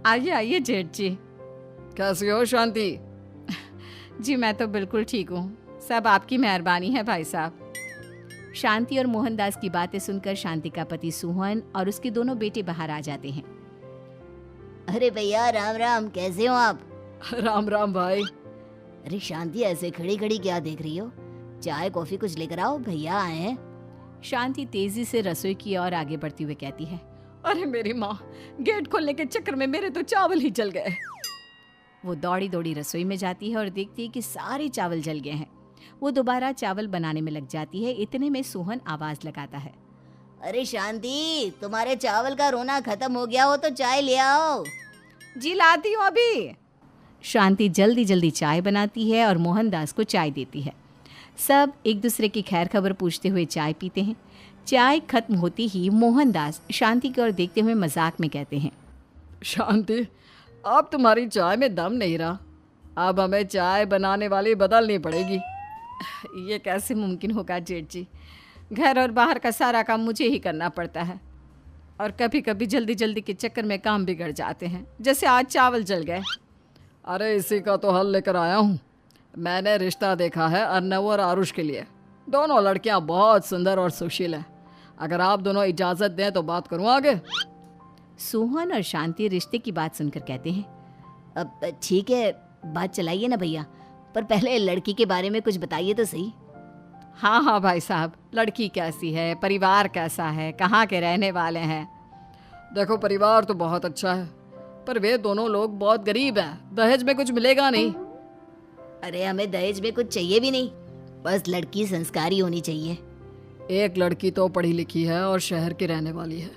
आइए आइए जेठ जी। कैसी हो शांति? जी मैं तो बिल्कुल ठीक हूँ, सब आपकी मेहरबानी है भाई साहब। शांति और मोहनदास की बातें सुनकर शांति का पति सोहन और उसके दोनों बेटे बाहर आ जाते हैं। अरे भैया राम राम, कैसे हो आप? राम राम भाई। अरे शांति, ऐसे खड़ी खड़ी क्या देख रही हो? चाय कॉफी कुछ लेकर आओ, भैया आए हैं। शांति तेजी से रसोई की ओर आगे बढ़ती हुई कहती है, अरे मेरी माँ, गेट खोलने के चक्कर में मेरे तो चावल ही जल गए। वो दौड़ी दौड़ी रसोई में जाती है और देखती है कि सारे चावल जल गए हैं। वो दोबारा चावल बनाने में लग जाती है। इतने में सोहन आवाज लगाता है, अरे शांति, तुम्हारे चावल का रोना खत्म हो गया हो तो चाय ले आओ। जी लाती हूँ अभी। शांति जल्दी जल्दी चाय बनाती है और मोहनदास को चाय देती है। सब एक दूसरे की खैर खबर पूछते हुए चाय पीते हैं। चाय खत्म होती ही मोहनदास शांति की ओर देखते हुए मजाक में कहते हैं, शांति, अब तुम्हारी चाय में दम नहीं रहा, अब हमें चाय बनाने वाली बदलनी पड़ेगी। ये कैसे मुमकिन होगा जेठ जी, घर और बाहर का सारा काम मुझे ही करना पड़ता है और कभी कभी जल्दी जल्दी के चक्कर में काम बिगड़ जाते हैं, जैसे आज चावल जल गए। अरे इसी का तो हल लेकर आया हूँ। मैंने रिश्ता देखा है अर्नव और आरुष के लिए। दोनों लड़कियाँ बहुत सुंदर और सुशील हैं। अगर आप दोनों इजाज़त दें तो बात करूँ आगे। सोहन और शांति रिश्ते की बात सुनकर कहते हैं, अब ठीक है, बात चलाइए ना भैया, पर पहले लड़की के बारे में कुछ बताइए तो सही। हाँ हाँ भाई साहब, लड़की कैसी है, परिवार कैसा है, कहाँ के रहने वाले हैं? देखो, परिवार तो बहुत अच्छा है, पर वे दोनों लोग बहुत गरीब हैं। दहेज में कुछ मिलेगा नहीं। अरे हमें दहेज में कुछ चाहिए भी नहीं, बस लड़की संस्कारी होनी चाहिए। एक लड़की तो पढ़ी लिखी है और शहर की रहने वाली है,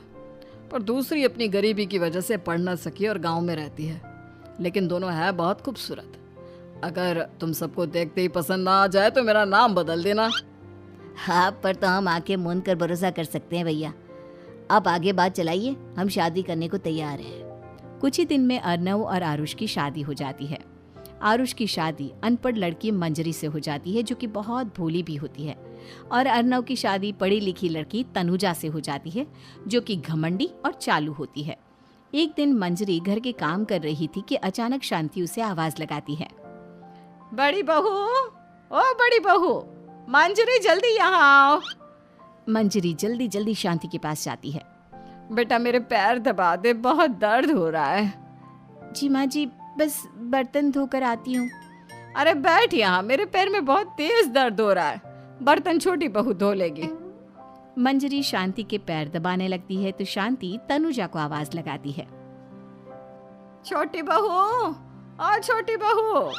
पर दूसरी अपनी गरीबी की वजह से पढ़ न सकी और गांव में रहती है, लेकिन दोनों है बहुत खूबसूरत। अगर तुम सबको देखते ही पसंद ना आ जाए तो मेरा नाम बदल देना। हाँ, पर तो हम आंखें मूंद कर भरोसा कर सकते हैं भैया। आप आगे बात चलाइए, हम शादी करने को तैयार हैं। कुछ ही दिन में अर्नव और आरुष की शादी हो जाती है। आरुष की शादी अनपढ़ लड़की मंजरी से हो जाती है, जो कि बहुत भोली भी होती है, और अर्नव की शादी पढ़ी लिखी लड़की तनुजा से हो जाती है, जो कि घमंडी और चालू होती है। एक दिन मंजरी घर के काम कर रही थी कि अचानक शांति उसे आवाज लगाती है, बड़ी बहू, ओ बड़ी बहू, मंजरी जल्दी यहाँ आओ। मंजरी जल्दी जल्दी शांति के पास जाती है। बेटा मेरे पैर दबा दे, बहुत दर्द हो रहा है। जी माँ जी, बस बर्तन धोकर आती हूँ। अरे बैठ यहाँ, मेरे पैर में बहुत तेज दर्द हो रहा है, बर्तन छोटी बहू धो लेगी। मंजरी शांति के पैर दबाने लगती है तो शांति तनुजा को आवाज लगाती है, छोटी बहू, ओ छोटी बहू।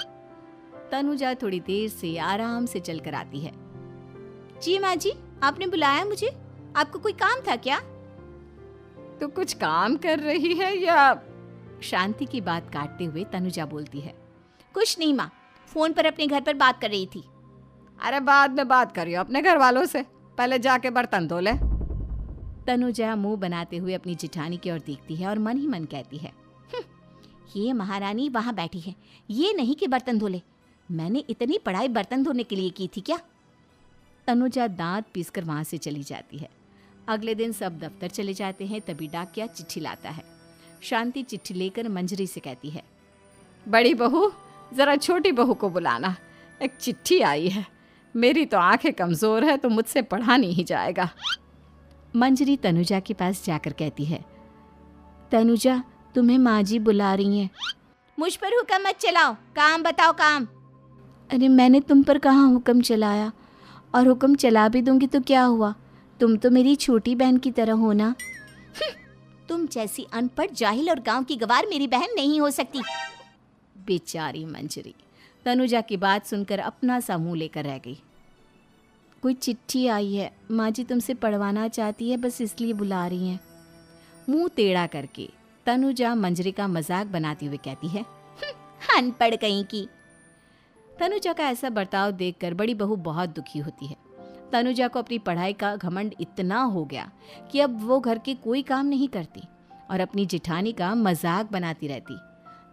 तनुजा थोड़ी देर से आराम से चलकर आती है। जी माँ जी, आपने बुलाया मुझे? आपको कोई काम था क्या? तू कुछ काम कर रही है या? शांति की बात काटते हुए तनुजा बोलती है, कुछ नहीं माँ, फोन पर अपने घर पर बात कर रही थी। अरे बाद में बात करियो अपने घर वालों से, पहले जाके बर्तन धो ले। तनुजा मुंह बनाते हुए अपनी जिठानी की ओर देखती है और मन ही मन कहती है, ये महारानी वहाँ बैठी है, ये नहीं कि बर्तन धो ले। मैंने इतनी पढ़ाई बर्तन धोने के लिए की थी क्या? तनुजा दांत पीसकर वहां से चली जाती है। अगले दिन सब दफ्तर चले जाते हैं, तभी डाकिया चिट्ठी लाता है। शांति चिट्ठी लेकर मंजरी से कहती है, बड़ी बहू, जरा छोटी बहू को बुलाना, एक चिट्ठी आई है। मेरी तो आंखें कमजोर है तो मुझसे पढ़ा नहीं जाएगा। मंजरी तनुजा के पास जाकर कहती है, तनुजा, तुम्हें माँ जी बुला रही हैं। मुझ पर हुक्म मत चलाओ, काम बताओ काम। अरे मैंने तुम पर कहाँ हुक्म चलाया, और हुक्म चला भी दूंगी तो क्या हुआ, तुम तो मेरी छोटी बहन की तरह हो ना। तुम जैसी अनपढ़, जाहिल और गांव की गवार मेरी बहन नहीं हो सकती। बेचारी मंजरी तनुजा की बात सुनकर अपना सा मुंह लेकर रह गई। कोई चिट्ठी आई है, माँ जी तुमसे पढ़वाना चाहती है, बस इसलिए बुला रही हैं। मुंह टेढ़ा करके तनुजा मंजरी का मजाक बनाती हुए कहती है, अनपढ़ कहीं की। तनुजा का ऐसा बर्ताव देखकर बड़ी बहू बहुत दुखी होती है। तनुजा को अपनी पढ़ाई का घमंड इतना हो गया कि अब वो घर के कोई काम नहीं करती और अपनी जिठानी का मजाक बनाती रहती।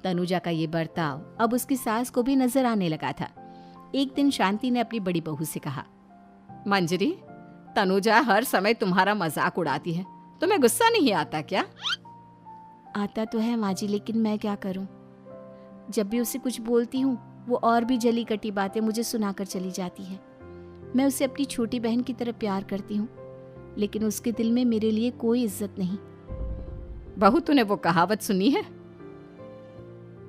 तनुजा का ये बर्ताव अब उसकी सास को भी नजर आने लगा था। एक दिन शांति ने अपनी बड़ी बहू से कहा, मंजरी, तनुजा हर समय तुम्हारा मजाक उड़ाती है, तुम्हें गुस्सा नहीं आता क्या? आता तो है माँ जी, लेकिन मैं क्या करूं? जब भी उसे कुछ बोलती हूँ वो और भी जली कटी बातें मुझे सुनाकर चली जाती है। मैं उसे अपनी छोटी बहन की तरह प्यार करती हूँ, लेकिन उसके दिल में मेरे लिए कोई इज्जत नहीं। बहू, तूने वो कहावत सुनी है,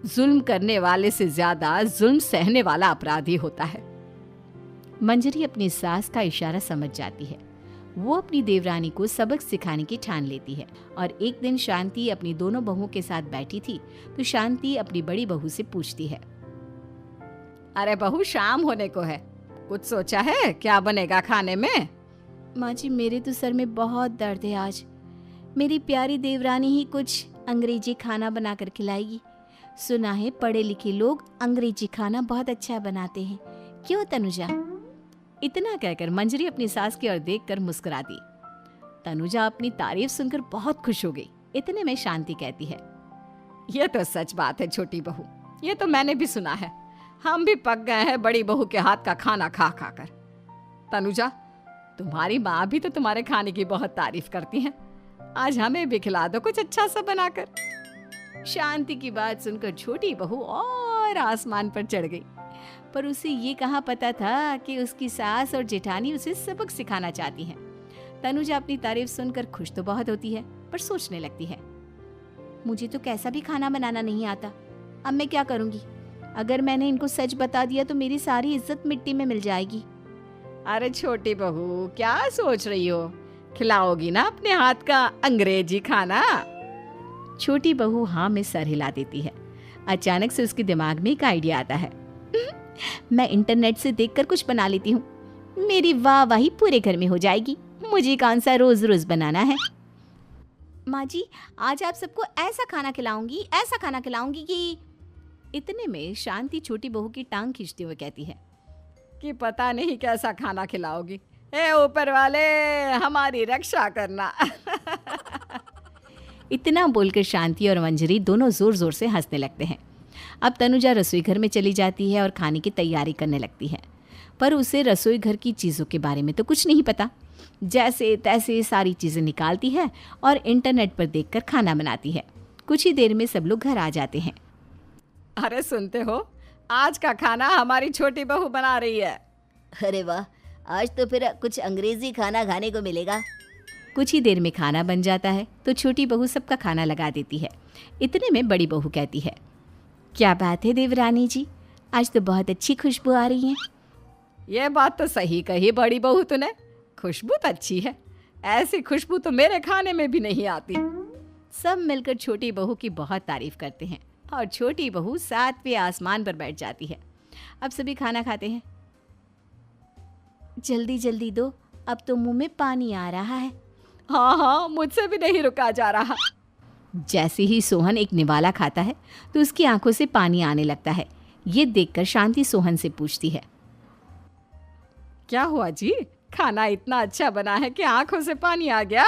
जुल्म करने वाले से ज्यादा जुल्म सहने वाला अपराधी होता है। मंजरी अपनी सास का इशारा समझ जाती है। वो अपनी देवरानी को सबक सिखाने की ठान लेती है। और एक दिन शांति अपनी दोनों बहुओं के साथ बैठी थी तो शांति अपनी बड़ी बहू से पूछती है, अरे बहू, शाम होने को है, कुछ सोचा है क्या बनेगा खाने में? माँ जी, मेरे तो सर में बहुत दर्द है आज। मेरी प्यारी देवरानी ही कुछ अंग्रेजी खाना बनाकर खिलाएगी। सुना है पढ़े लिखे लोग अंग्रेजी खाना बहुत अच्छा बनाते हैं, क्यों तनुजा? इतना कहकर मंजरी अपनी सास की ओर देखकर मुस्कुरा दी। तनुजा अपनी तारीफ सुनकर बहुत खुश हो गई। इतने में शांति कहती है, ये तो सच बात है छोटी बहू, ये तो मैंने भी सुना है। हम भी पक गए हैं बड़ी बहू के हाथ का खाना खा खा कर। तनुजा, तुम्हारी माँ भी तो तुम्हारे खाने की बहुत तारीफ करती हैं। आज हमें भी खिला दो कुछ अच्छा सा बनाकर। शांति की बात सुनकर छोटी बहू और आसमान पर चढ़ गई, पर उसे ये कहाँ पता था कि उसकी सास और जेठानी उसे सबक सिखाना चाहती हैं। तनुजा अपनी तारीफ सुनकर खुश तो बहुत होती है, पर सोचने लगती है, मुझे तो कैसा भी खाना बनाना नहीं आता। अब मैं क्या करूंगी? अगर मैंने इनको सच बता दिया तो मेरी सारी इज्जत मिट्टी में मिल जाएगी। अरे छोटी बहू, क्या सोच रही हो? खिलाओगी ना अपने हाथ का अंग्रेजी खाना? छोटी बहू हाँ में सर हिला देती है। अचानक से उसके दिमाग में एक आइडिया आता है। मैं इंटरनेट से देखकर कुछ बना लेती हूँ, मेरी वाहवाही पूरे घर में हो जाएगी। मुझे कौन सा रोज रोज बनाना है। माँ जी, आज आप सबको ऐसा खाना खिलाऊंगी, ऐसा खाना खिलाऊंगी कि... इतने में शांति छोटी बहू की टांग खींचते हुए कहती है कि पता नहीं कैसा खाना खिलाओगी। ए ऊपर वाले, हमारी रक्षा करना। इतना बोलकर शांति और मंजरी दोनों जोर जोर से हंसने लगते हैं। अब तनुजा रसोई घर में चली जाती है और खाने की तैयारी करने लगती है, पर उसे रसोई घर की चीज़ों के बारे में तो कुछ नहीं पता। जैसे तैसे सारी चीज़ें निकालती है और इंटरनेट पर देखकर खाना बनाती है। कुछ ही देर में सब लोग घर आ जाते हैं। अरे सुनते हो, आज का खाना हमारी छोटी बहू बना रही है। अरे वाह, आज तो फिर कुछ अंग्रेजी खाना खाने को मिलेगा। कुछ ही देर में खाना बन जाता है तो छोटी बहू सबका खाना लगा देती है। इतने में बड़ी बहू कहती है, क्या बात है देवरानी जी, आज तो बहुत अच्छी खुशबू आ रही है। ये बात तो सही कही बड़ी बहू तूने, खुशबू तो अच्छी है। ऐसी खुशबू तो मेरे खाने में भी नहीं आती। सब मिलकर छोटी बहू की बहुत तारीफ करते हैं और छोटी बहू 7वें आसमान पर बैठ जाती है। अब सभी खाना खाते हैं। जल्दी जल्दी दो, अब तो मुंह में पानी आ रहा है। हाँ हाँ, मुझसे भी नहीं रुका जा रहा। जैसे ही सोहन एक निवाला खाता है तो उसकी आंखों से पानी आने लगता है। ये देखकर शांति सोहन से पूछती है, क्या हुआ जी, खाना इतना अच्छा बना है कि आंखों से पानी आ गया?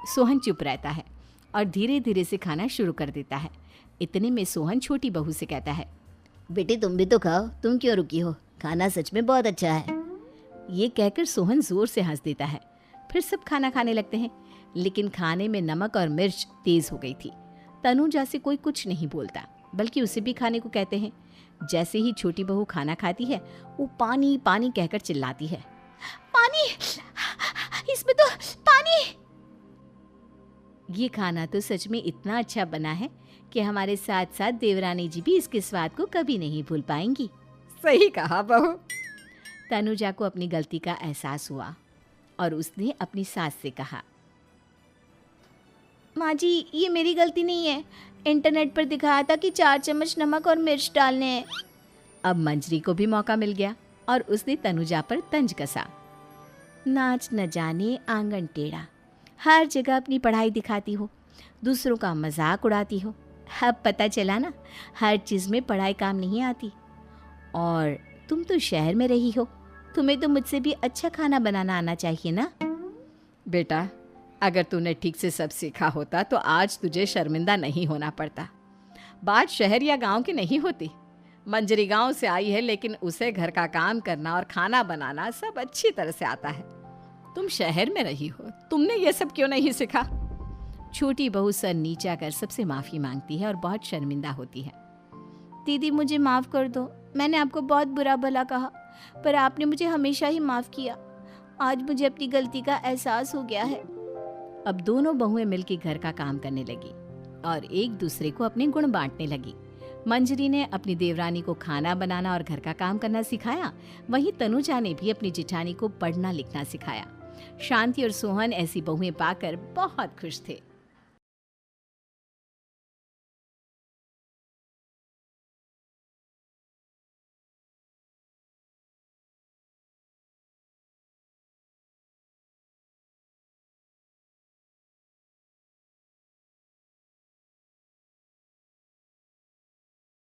सोहन चुप रहता है और धीरे धीरे से खाना शुरू कर देता है। इतने में सोहन छोटी बहू से कहता है, बेटी तुम भी तो खाओ, तुम क्यों रुकी हो? खाना सच में बहुत अच्छा है। ये कहकर सोहन जोर से हंस देता है। फिर सब खाना खाने लगते हैं, लेकिन खाने में नमक और मिर्च तेज हो गई थी। तनुजा से कोई कुछ नहीं बोलता, बल्कि उसे भी खाने को कहते हैं। जैसे ही छोटी बहू खाना खाती है वो पानी पानी कहकर चिल्लाती है, पानी, इसमें तो पानी। ये खाना तो सच में इतना अच्छा बना है कि हमारे साथ साथ देवरानी जी भी इसके स्वाद को कभी नहीं भूल पाएंगी। सही कहा बहू। तनुजा को अपनी गलती का एहसास हुआ और उसने अपनी सास से कहा, माँ जी ये मेरी गलती नहीं है, इंटरनेट पर दिखाया था कि 4 चम्मच नमक और मिर्च डालने हैं। अब मंजरी को भी मौका मिल गया और उसने तनुजा पर तंज कसा। नाच न जाने आंगन टेढ़ा, हर जगह अपनी पढ़ाई दिखाती हो, दूसरों का मजाक उड़ाती हो। अब पता चला ना, हर चीज़ में पढ़ाई काम नहीं आती। और तुम तो शहर में रही हो, तुम्हें तो मुझसे भी अच्छा खाना बनाना आना चाहिए ना। बेटा, अगर तूने ठीक से सब सीखा होता तो आज तुझे शर्मिंदा नहीं होना पड़ता। बात शहर या गांव की नहीं होती। मंजरी गांव से आई है, लेकिन उसे घर का काम करना और खाना बनाना सब अच्छी तरह से आता है। तुम शहर में रही हो, तुमने ये सब क्यों नहीं सीखा? छोटी बहू सर नीचा कर सबसे माफ़ी मांगती है और बहुत शर्मिंदा होती है। दीदी मुझे माफ़ कर दो, मैंने आपको बहुत बुरा भला कहा, पर आपने मुझे हमेशा ही माफ़ किया। आज मुझे अपनी गलती का एहसास हो गया है। अब दोनों बहुएं मिलकर घर का काम करने लगी और एक दूसरे को अपने गुण बांटने लगी। मंजरी ने अपनी देवरानी को खाना बनाना और घर का काम करना सिखाया, वहीं तनुजा ने भी अपनी जिठानी को पढ़ना लिखना सिखाया। शांति और सोहन ऐसी बहुएं पाकर बहुत खुश थे।